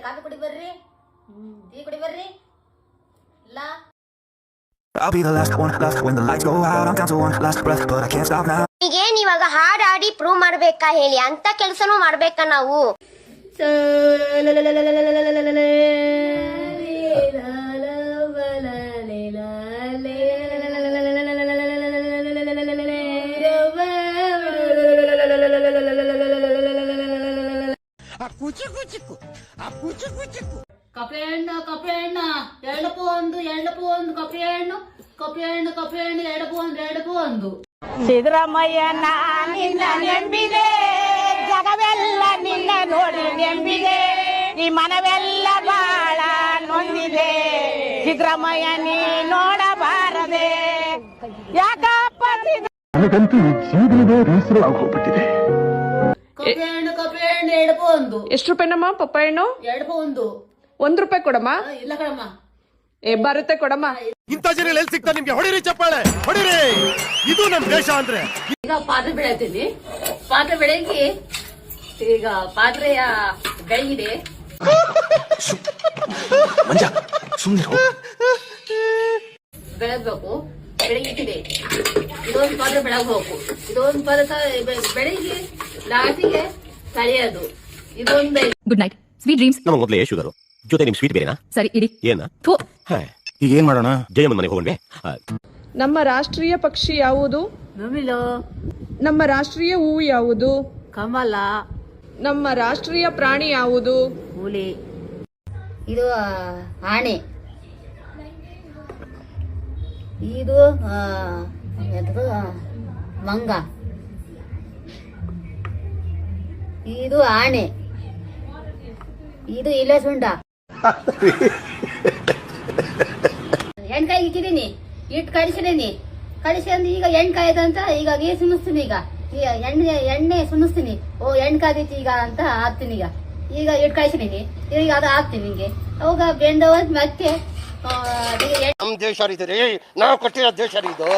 Coffee ಕುಡಿ ಬರ್ರಿ, tea ಕುಡಿ ಬರ್ರಿ. ಇಲ್ಲ I'll be the last one left when the lights go out. I'm down to one last breath, but I can't stop now. ಈಗೇನ್ ಇವಾಗ ಹಾಡಾಡಿ prove ಮಾಡ್ಬೇಕಾ ಹೇಳಿ, ಅಂತ ಕೆಲ್ಸನೂ ಮಾಡ್ಬೇಕಾ ನಾವು? ಕಪ್ಪೆ ಹಣ್ಣು ಎಡಪು ಒಂದು ಕಪ್ಪೆ ಹಣ್ಣು ಎಡಪು ಒಂದು. ಸಿದ್ದರಾಮಯ್ಯನ ನಿನ್ನ ನೆಂಬಿದೆ, ಜಗವೆಲ್ಲ ನಿನ್ನ ನೋಡಿ ನೆಂಬಿದೆ, ಈ ಮನವೆಲ್ಲ ಬಾಳ ನೊಂದಿದೆ, ಸಿದ್ದರಾಮಯ್ಯ ನೀ ನೋಡಬಾರದೆ ಯಾಕಪ್ಪ? ನನಗಂತೂ ಜೀವನದ ಬೇಸರವಾಗಿ ಹೋಗ್ಬಿಟ್ಟಿದೆ. ಕಪ್ಪೆ ಹಣ್ಣು ಎಡಪು ಒಂದು. ಎಷ್ಟು ರೂಪಾಯಿನಮ್ಮ ಪಪ್ಪಾಯ ಹಣ್ಣು? ಎಡಪು ಒಂದು. ₹1 ಕೊಡಮ್ಮ. ಇಲ್ಲ ಕಣಮ್ಮ, ಬರುತ್ತೆ ಕೊಡಮ್ಮ. ಇಂಥ ಜನ ಎಲ್ಲಿ ಸಿಗ್ತಾ ನಿಮ್ಗೆ? ಹೊಡಿರಿ ಚಪ್ಪಾಳೆ ಹೊಡಿರಿ, ಇದು ನಮ್ ದೇಶ ಅಂದ್ರೆ. ಈಗ ಪಾತ್ರೆ ಬೆಳೆತೀನಿ, ಪಾತ್ರೆ ಬೆಳಗಿ ಈಗ ಪಾತ್ರೆಯ ಬೆಳಗಿದೆ ಬೆಳಗ್ಬೇಕು, ಬೆಳಗಿಟ್ಟಿದೆ. ಇದೊಂದು ಪಾತ್ರೆ ಬೆಳಗ್ಬೇಕು, ಇದೊಂದು ಪಾತ್ರೆ ಬೆಳಗಿ ಲಾಸ್ಟಿಗೆ ಕಳೆಯೋದು. ಇದೊಂದು ಗುಡ್ ನೈಟ್, ಸ್ವೀಟ್ ಡ್ರೀಮ್ಸ್. ನಮಗೆ ಮೊದಲೇ ಶುಗರು, ಜೊತೆ ನಿಮ್ ಸ್ವೀಟ್ ಬೇರೆನಾ? ಸರಿ ಇಡಿ. ಏನ ಈಗ ಏನ್ ಮಾಡೋಣ? ಜಯಮ್ಮನ ಮನೆಗೆ ಹೋಗೋಣ. ನಮ್ಮ ರಾಷ್ಟ್ರೀಯ ಪಕ್ಷಿ ಯಾವುದು? ನಮಿಲು. ನಮ್ಮ ರಾಷ್ಟ್ರೀಯ ಹೂವು ಯಾವುದು? ಕಮಲ. ನಮ್ಮ ರಾಷ್ಟ್ರೀಯ ಪ್ರಾಣಿ ಯಾವುದು? ಹುಲಿ. ಇದು ಆಣೆ. ಇದು ಮಂಗ. ಇದು ಆಣೆ. ಇದು ಇಲೆ ಸುಂಡ. ಎಣ್ಕಾಯಿ ಇಕ್ಕಿದೀನಿ, ಇಟ್ಟು ಕಳಿಸಿದೀನಿ. ಕಳಿಸಿ ಈಗ ಎಣ್ಕಾಯ್ದಂತ ಈಗ ನೀರು ಸುಮಿಸ್ತೀನಿ. ಈಗ ಎಣ್ಣೆ ಸುಮಿಸ್ತೀನಿ. ಓ ಎಣ್ಕಾದೈತಿ ಈಗ ಅಂತ ಹಾಕ್ತೀನಿ. ಈಗ ಇಟ್ಟು ಕಳಿಸಿದೀನಿ, ಈಗ ಅದು ಹಾಕ್ತೀನಿ ನಿಂಗೆ. ಅವಾಗ ಬೆಂದವ ಮತ್ತೆ ನಮ್ ದೇಶ ರೀ, ನಾವು ಕೊಟ್ಟಿರೋ ದೇಶ ಇದು.